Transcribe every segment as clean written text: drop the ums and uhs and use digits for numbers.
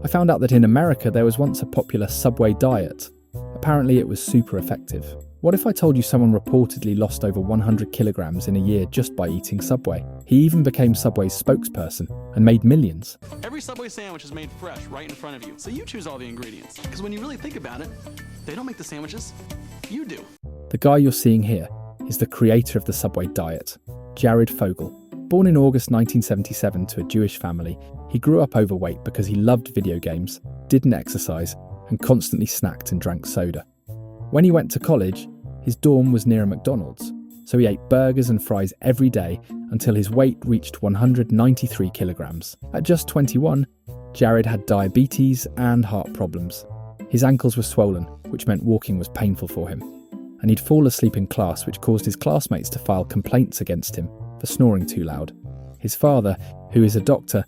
I found out that in America there was once a popular Subway diet. Apparently it was super effective. What if I told you someone reportedly lost over 100 kilograms in a year just by eating Subway? He even became Subway's spokesperson and made millions. Every Subway sandwich is made fresh right in front of you, so you choose all the ingredients. Because when you really think about it, they don't make the sandwiches, you do. The guy you're seeing here is the creator of the Subway diet, Jared Fogle. Born in August 1977 to a Jewish family, he grew up overweight because he loved video games, didn't exercise, and constantly snacked and drank soda. When he went to college, his dorm was near a McDonald's, so he ate burgers and fries every day until his weight reached 193 kilograms. At just 21, Jared had diabetes and heart problems. His ankles were swollen, which meant walking was painful for him, and he'd fall asleep in class, which caused his classmates to file complaints against him for snoring too loud. His father, who is a doctor,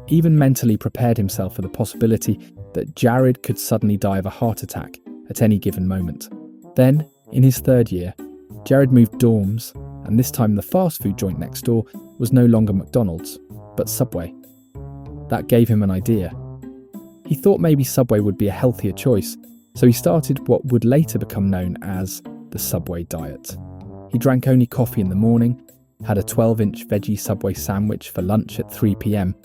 even mentally prepared himself for the possibility that Jared could suddenly die of a heart attack at any given moment. Then, in his third year, Jared moved dorms, and this time the fast food joint next door was no longer McDonald's, but Subway. That gave him an idea. He thought maybe Subway would be a healthier choice, so he started what would later become known as the Subway diet. He drank only coffee in the morning, had a 12-inch veggie Subway sandwich for lunch at 3 p.m,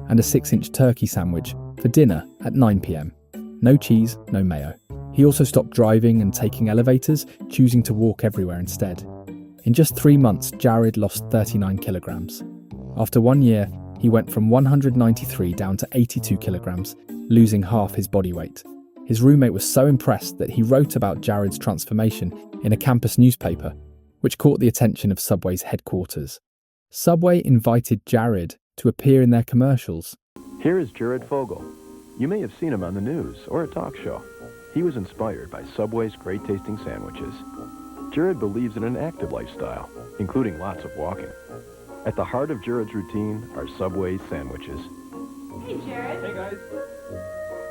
and a 6-inch turkey sandwich for dinner at 9 p.m. No cheese, no mayo. He also stopped driving and taking elevators, choosing to walk everywhere instead. In just 3 months, Jared lost 39 kilograms. After 1 year, he went from 193 down to 82 kilograms, losing half his body weight. His roommate was so impressed that he wrote about Jared's transformation in a campus newspaper, which caught the attention of Subway's headquarters. Subway invited Jared to appear in their commercials. Here is Jared Fogle. You may have seen him on the news or a talk show. He was inspired by Subway's great-tasting sandwiches. Jared believes in an active lifestyle, including lots of walking. At the heart of Jared's routine are Subway sandwiches. Hey, Jared. Hey, guys.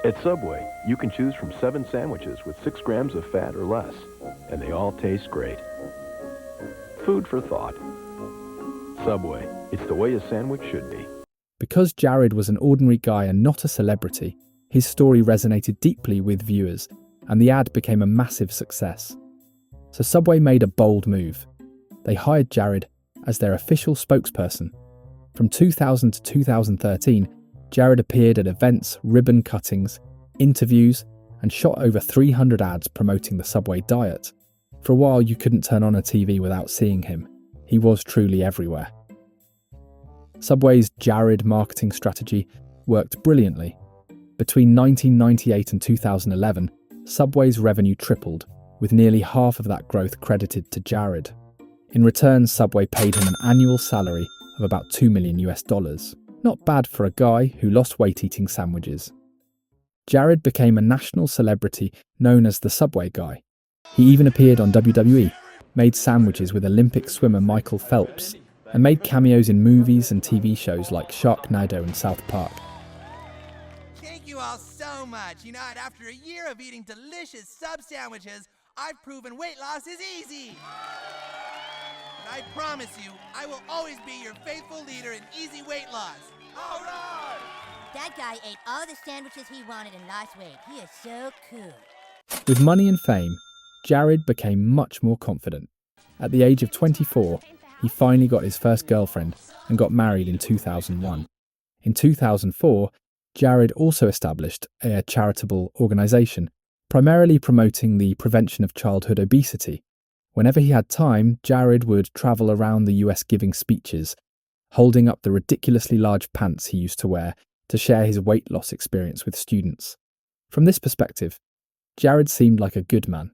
At Subway, you can choose from 7 sandwiches with 6 grams of fat or less, and they all taste great. Food for thought. Subway, it's the way a sandwich should be. Because Jared was an ordinary guy and not a celebrity, his story resonated deeply with viewers, and the ad became a massive success. So Subway made a bold move. They hired Jared as their official spokesperson. From 2000 to 2013, Jared appeared at events, ribbon cuttings, interviews, and shot over 300 ads promoting the Subway diet. For a while, you couldn't turn on a TV without seeing him. He was truly everywhere. Subway's Jared marketing strategy worked brilliantly. Between 1998 and 2011, Subway's revenue tripled, with nearly half of that growth credited to Jared. In return, Subway paid him an annual salary of about $2 million. Not bad for a guy who lost weight eating sandwiches. Jared became a national celebrity known as the Subway Guy. He even appeared on WWE, made sandwiches with Olympic swimmer Michael Phelps, and made cameos in movies and TV shows like Sharknado and South Park. Thank you all so much. You know, after a year of eating delicious sub sandwiches, I've proven weight loss is easy. And I promise you, I will always be your faithful leader in easy weight loss. All right! That guy ate all the sandwiches he wanted and lost weight. He is so cool. With money and fame, Jared became much more confident. At the age of 24, he finally got his first girlfriend and got married in 2001. In 2004, Jared also established a charitable organisation, primarily promoting the prevention of childhood obesity. Whenever he had time, Jared would travel around the US giving speeches, holding up the ridiculously large pants he used to wear to share his weight loss experience with students. From this perspective, Jared seemed like a good man,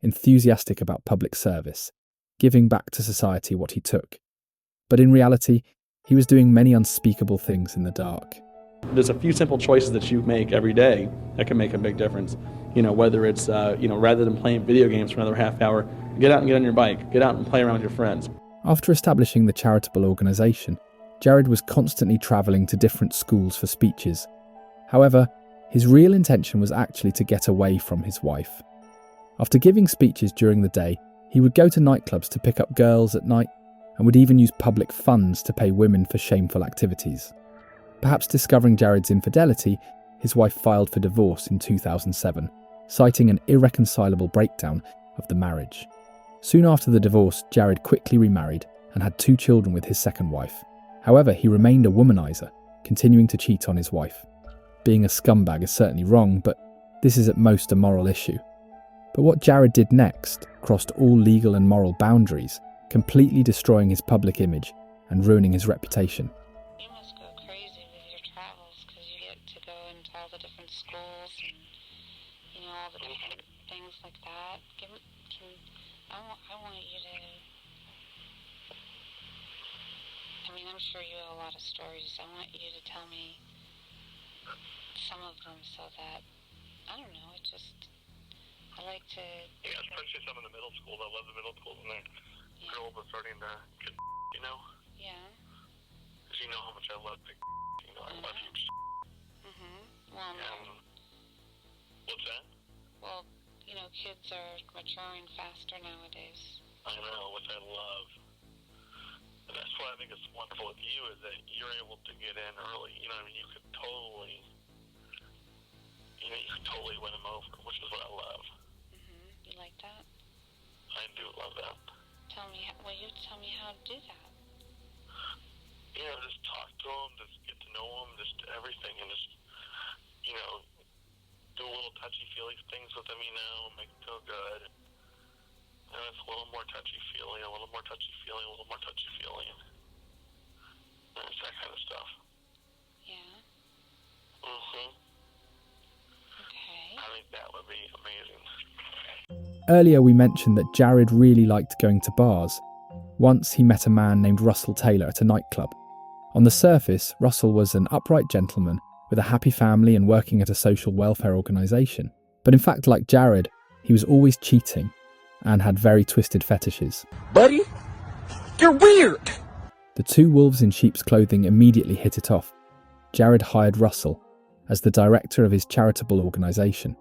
enthusiastic about public service, giving back to society what he took. But in reality, he was doing many unspeakable things in the dark. There's a few simple choices that you make every day that can make a big difference. Whether it's, rather than playing video games for another half hour, get out and get on your bike, get out and play around with your friends. After establishing the charitable organisation, Jared was constantly travelling to different schools for speeches. However, his real intention was actually to get away from his wife. After giving speeches during the day, he would go to nightclubs to pick up girls at night and would even use public funds to pay women for shameful activities. Perhaps discovering Jared's infidelity, his wife filed for divorce in 2007, citing an irreconcilable breakdown of the marriage. Soon after the divorce, Jared quickly remarried and had 2 children with his second wife. However, he remained a womanizer, continuing to cheat on his wife. Being a scumbag is certainly wrong, but this is at most a moral issue. But what Jared did next crossed all legal and moral boundaries, completely destroying his public image and ruining his reputation. You must go crazy with your travels because you get to go into all the different schools and, all the different things like that. I want you to... I'm sure you have a lot of stories. I want you to tell me some of them so that, I don't know, I like to... Yeah, especially some of the middle schools. I love the middle schools and the girls are starting to get, Yeah. Because you know how much I love big, I love you. Well, What's that? Well, kids are maturing faster nowadays. I know, which I love. And that's why I think it's wonderful with you is that you're able to get in early. You could totally, you could totally win them over, which is what I love. You like that? I do love that. Will you tell me how to do that? Just talk to them, just get to know them, just everything, and just, do a little touchy-feely things with them, and make them feel good. And it's a little more touchy-feely, a little more touchy-feely, a little more touchy-feely. And it's that kind of stuff. Yeah? Okay. I think that would be amazing. Earlier we mentioned that Jared really liked going to bars. Once he met a man named Russell Taylor at a nightclub. On the surface, Russell was an upright gentleman with a happy family and working at a social welfare organisation. But in fact, like Jared, he was always cheating and had very twisted fetishes. Buddy, you're weird! The 2 wolves in sheep's clothing immediately hit it off. Jared hired Russell as the director of his charitable organisation.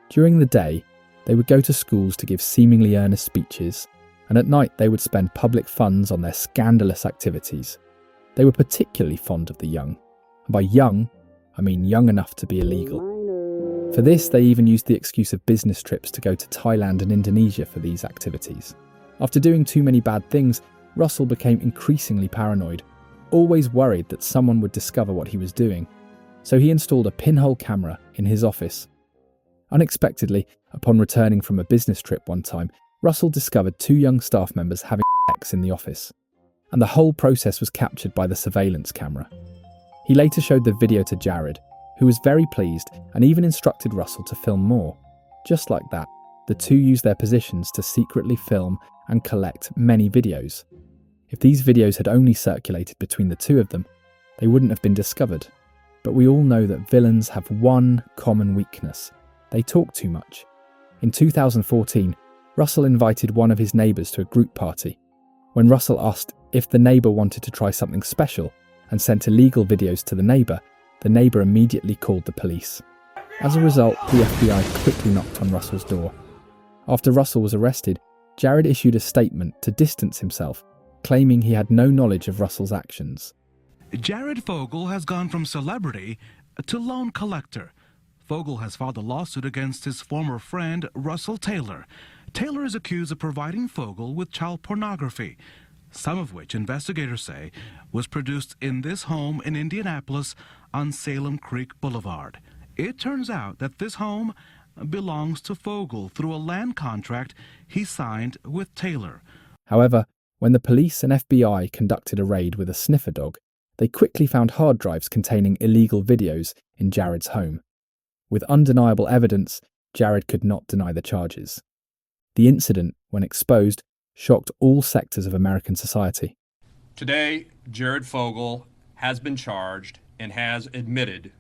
During the day, they would go to schools to give seemingly earnest speeches, and at night they would spend public funds on their scandalous activities. They were particularly fond of the young. And by young, I mean young enough to be illegal. For this, they even used the excuse of business trips to go to Thailand and Indonesia for these activities. After doing too many bad things, Russell became increasingly paranoid, always worried that someone would discover what he was doing. So he installed a pinhole camera in his office. Unexpectedly, upon returning from a business trip one time, Russell discovered 2 young staff members having sex in the office. And the whole process was captured by the surveillance camera. He later showed the video to Jared, who was very pleased and even instructed Russell to film more. Just like that, the 2 used their positions to secretly film and collect many videos. If these videos had only circulated between the 2 of them, they wouldn't have been discovered. But we all know that villains have one common weakness. They talk too much. In 2014, Russell invited one of his neighbours to a group party. When Russell asked if the neighbour wanted to try something special and sent illegal videos to the neighbour immediately called the police. As a result, the FBI quickly knocked on Russell's door. After Russell was arrested, Jared issued a statement to distance himself, claiming he had no knowledge of Russell's actions. Jared Fogle has gone from celebrity to loan collector. Fogle has filed a lawsuit against his former friend, Russell Taylor. Taylor is accused of providing Fogle with child pornography, some of which investigators say was produced in this home in Indianapolis on Salem Creek Boulevard. It turns out that this home belongs to Fogle through a land contract he signed with Taylor. However, when the police and FBI conducted a raid with a sniffer dog, they quickly found hard drives containing illegal videos in Jared's home. With undeniable evidence, Jared could not deny the charges. The incident, when exposed, shocked all sectors of American society. Today, Jared Fogle has been charged and has admitted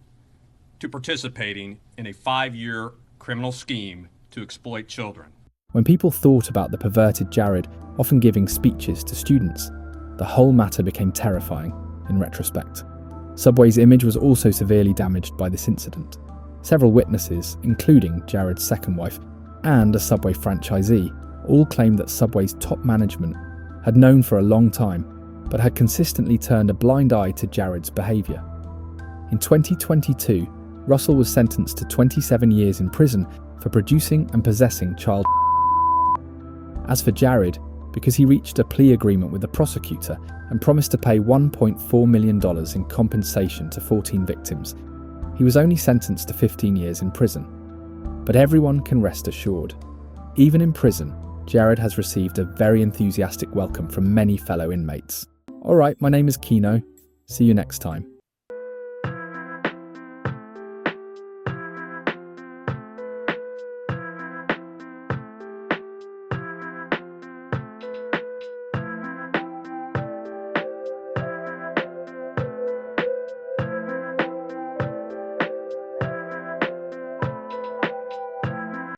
to participating in a 5-year criminal scheme to exploit children. When people thought about the perverted Jared often giving speeches to students, the whole matter became terrifying in retrospect. Subway's image was also severely damaged by this incident. Several witnesses, including Jared's second wife and a Subway franchisee, all claimed that Subway's top management had known for a long time, but had consistently turned a blind eye to Jared's behaviour. In 2022, Russell was sentenced to 27 years in prison for producing and possessing child. As for Jared, because he reached a plea agreement with the prosecutor and promised to pay $1.4 million in compensation to 14 victims, he was only sentenced to 15 years in prison. But everyone can rest assured. Even in prison, Jared has received a very enthusiastic welcome from many fellow inmates. Alright, my name is Kino. See you next time.